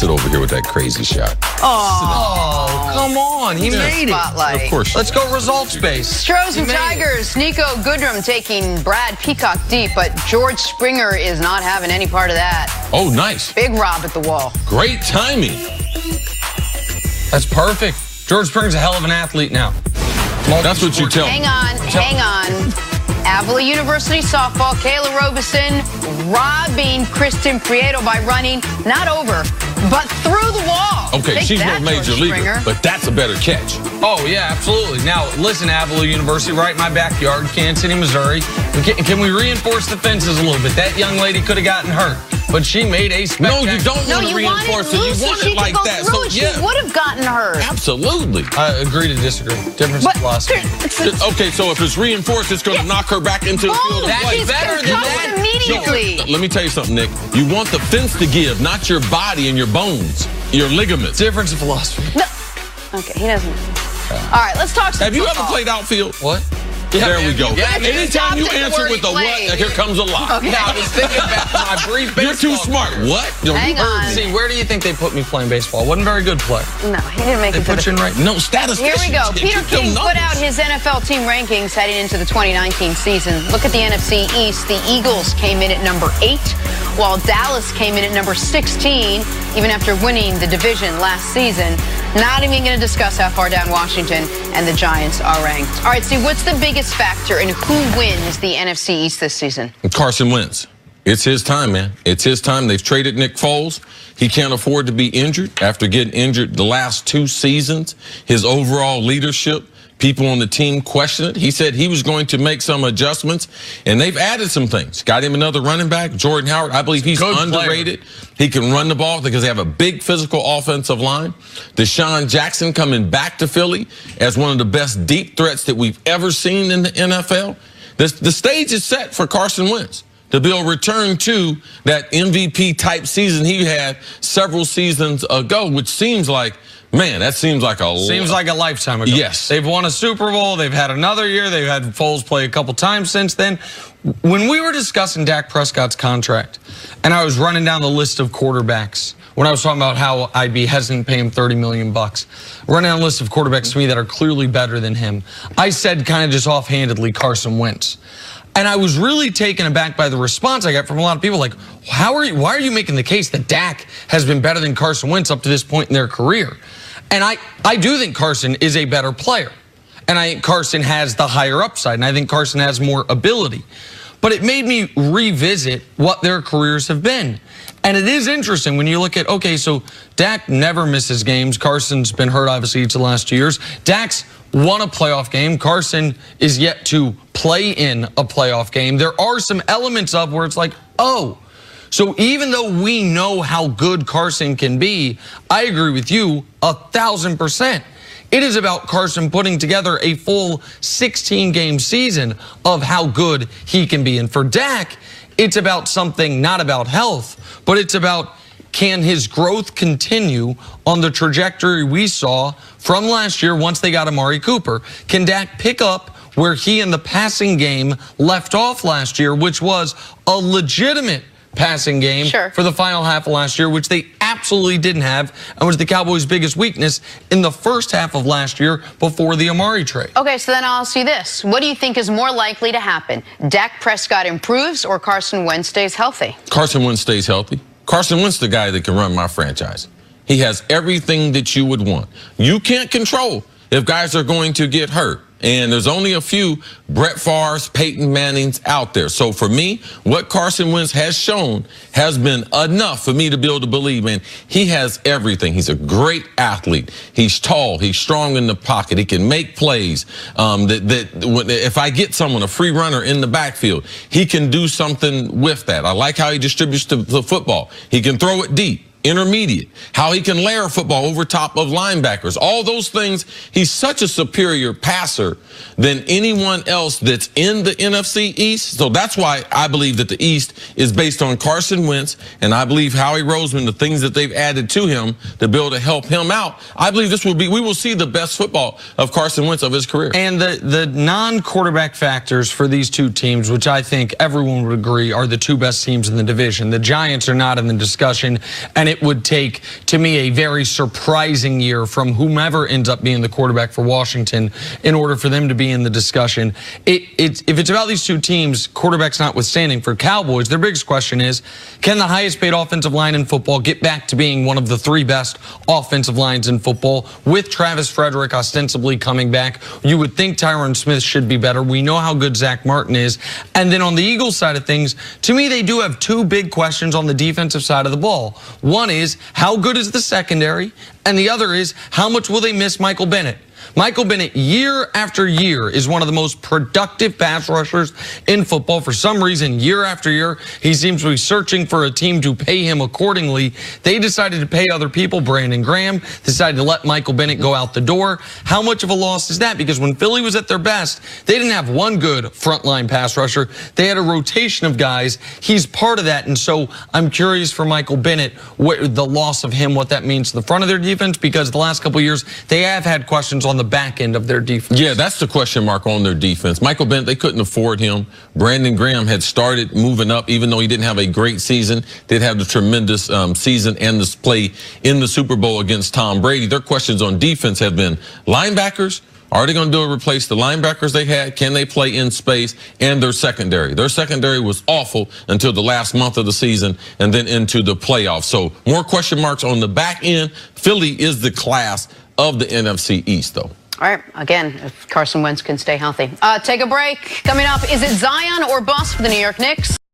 Sit over here with that crazy shot. Oh, come on. He made it. Spotlight. Of course. Let's go results-based. Stros and Tigers. Nico Goodrum taking Brad Peacock deep, but George Springer is not having any part of that. Oh, nice. Big Rob at the wall. Great timing. That's perfect. George Springer's a hell of an athlete now. That's what you tell me. Hang on. Avila University softball, Kayla Robeson robbing Kristen Prieto by running, not over, but through the wall. Okay, Take she's that, no major George leaguer, Springer. but that's a better catch. Oh, yeah, absolutely. Now, listen, Avila University, right in my backyard, Kansas City, Missouri. Can we reinforce the fences a little bit? That young lady could have gotten hurt, but she made a spectacular... No, you don't want to reinforce it. You want it like that. So, yeah. She would have gotten hurt. Absolutely. I agree to disagree. Difference of philosophy. Okay, so if it's reinforced, it's going to knock her back into the field. She's better than that immediately. Let me tell you something, Nick. You want the fence to give, not your body and your bones, your ligaments. Difference of philosophy. No. Okay, he doesn't. All right, let's talk some Have you ever football. played outfield? What? There we go. Yeah, Anytime you Stop at the answer word with a play. what, here comes a lie. Okay. I was thinking back to my brief baseball. You're too smart. What? You know, Hang you heard on. me. See, where do you think they put me playing baseball? Wasn't a very good play. No, he didn't make They it to put you in the... right. No, statisticians. Here we go. get Peter you them King put numbers. out his NFL team rankings heading into the 2019 season. Look at the NFC East. The Eagles came in at number 8, while Dallas came in at number 16, even after winning the division last season. Not even going to discuss how far down Washington and the Giants are ranked. All right, Steve, what's the biggest factor in who wins the NFC East this season? Carson Wentz. It's his time, man. It's his time. They've traded Nick Foles. He can't afford to be injured after getting injured the last 2 seasons. His overall leadership, people on the team question it. He said he was going to make some adjustments, and they've added some things. Got him another running back, Jordan Howard. I believe he's underrated. He can run the ball because they have a big physical offensive line. Deshaun Jackson coming back to Philly as one of the best deep threats that we've ever seen in the NFL. The stage is set for Carson Wentz to be able to return to that MVP-type season he had several seasons ago, which seems like, man, that seems like a lifetime ago. Yes. They've won a Super Bowl. They've had another year. They've had Foles play a couple times since then. When we were discussing Dak Prescott's contract, and I was running down the list of quarterbacks, when I was talking about how I'd be hesitant to pay him $30 million, running down a list of quarterbacks to me that are clearly better than him, I said kind of just offhandedly Carson Wentz. And I was really taken aback by the response I got from a lot of people like, why are you making the case that Dak has been better than Carson Wentz up to this point in their career? And I do think Carson is a better player. And I think Carson has the higher upside. And I think Carson has more ability. But it made me revisit what their careers have been. And it is interesting when you look at, okay, so Dak never misses games. Carson's been hurt, obviously, each of the last 2 years. Dak's won a playoff game. Carson is yet to play in a playoff game. There are some elements of where it's like, oh, so even though we know how good Carson can be, I agree with you 1,000%. It is about Carson putting together a full 16-game season of how good he can be. And for Dak, it's about something not about health, but it's about can his growth continue on the trajectory we saw from last year once they got Amari Cooper? Can Dak pick up where he in the passing game left off last year, which was a legitimate passing game for the final half of last year, which they absolutely didn't have, and was the Cowboys' biggest weakness in the first half of last year before the Amari trade. Okay, so then I'll ask you this. What do you think is more likely to happen? Dak Prescott improves or Carson Wentz stays healthy? Carson Wentz stays healthy. Carson Wentz the guy that can run my franchise. He has everything that you would want. You can't control if guys are going to get hurt. And there's only a few Brett Favre's, Peyton Manning's out there. So for me, what Carson Wentz has shown has been enough for me to be able to believe, man, he has everything. He's a great athlete. He's tall. He's strong in the pocket. He can make plays. If I get someone, a free runner in the backfield, he can do something with that. I like how he distributes the football. He can throw it deep. Intermediate, how he can layer football over top of linebackers, all those things. He's such a superior passer than anyone else that's in the NFC East. So that's why I believe that the East is based on Carson Wentz, and I believe Howie Roseman, the things that they've added to him to be able to help him out. I believe we will see the best football of Carson Wentz of his career. And the non-quarterback factors for these two teams, which I think everyone would agree are the two best teams in the division. The Giants are not in the discussion, and it would take, to me, a very surprising year from whomever ends up being the quarterback for Washington in order for them to be in the discussion. If it's about these two teams, quarterbacks notwithstanding, for Cowboys, their biggest question is, can the highest paid offensive line in football get back to being one of the 3 best offensive lines in football? With Travis Frederick ostensibly coming back, you would think Tyron Smith should be better. We know how good Zach Martin is. And then on the Eagles side of things, to me, they do have 2 big questions on the defensive side of the ball. One is, how good is the secondary? And the other is, how much will they miss Michael Bennett? Michael Bennett, year after year, is one of the most productive pass rushers in football. For some reason, year after year, he seems to be searching for a team to pay him accordingly. They decided to pay other people. Brandon Graham decided to let Michael Bennett go out the door. How much of a loss is that? Because when Philly was at their best, they didn't have one good frontline pass rusher. They had a rotation of guys. He's part of that. And so I'm curious for Michael Bennett, the loss of him, what that means to the front of their defense, because the last couple of years, they have had questions on the back end of their defense. Yeah, that's the question mark on their defense. Michael Bennett, they couldn't afford him. Brandon Graham had started moving up, even though he didn't have a great season. Did have the tremendous season and this play in the Super Bowl against Tom Brady. Their questions on defense have been linebackers. Are they going to replace the linebackers they had? Can they play in space? And their secondary. Their secondary was awful until the last month of the season and then into the playoffs. So more question marks on the back end. Philly is the class of the NFC East, though. All right, again, if Carson Wentz can stay healthy. Take a break. Coming up, is it Zion or bust for the New York Knicks?